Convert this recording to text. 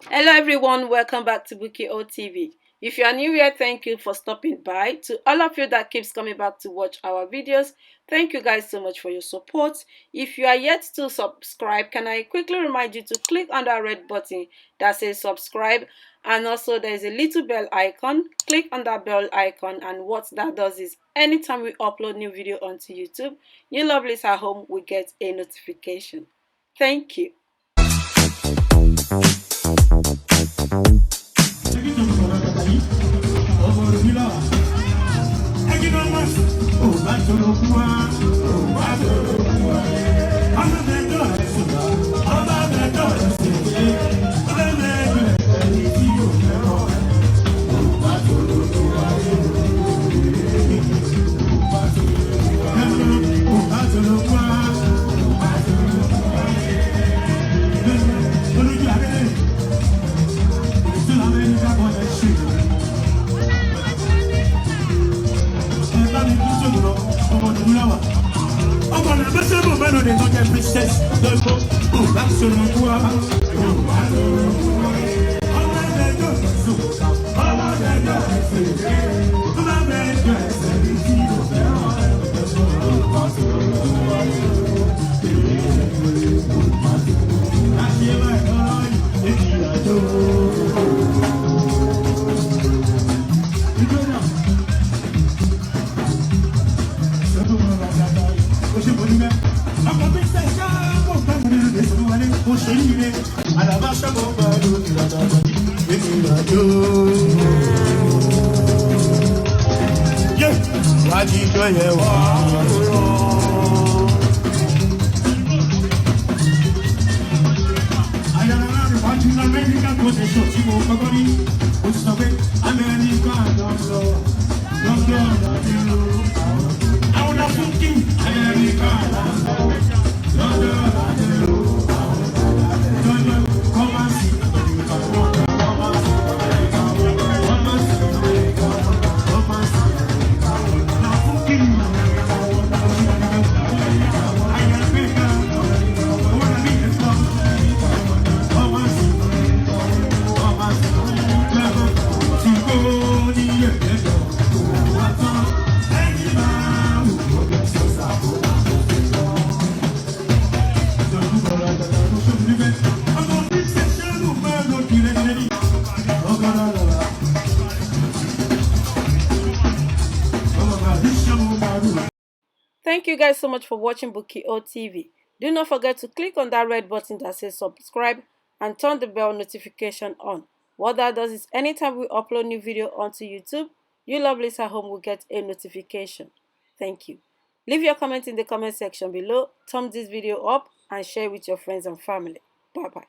Hello everyone, welcome back to BukkyOTv. If you are new here, thank you for stopping by. To all of you that keeps coming back to watch our videos, thank you guys so much for your support. If you are yet to subscribe, can I quickly remind you to click on that red button that says subscribe, and also there is a little bell icon. Click on that bell icon, and what that does is anytime we upload new video onto YouTube, you lovelies at home will get a notification. Thank you. Thank you guys so much for watching BukkyOTv. Do not forget to click on that red button that says subscribe and turn the bell notification on. What that does is anytime we upload new video onto YouTube, you lovelies at home will get a notification. Thank you. Leave your comment in the comment section below, thumbs this video up and share with your friends and family. Bye bye.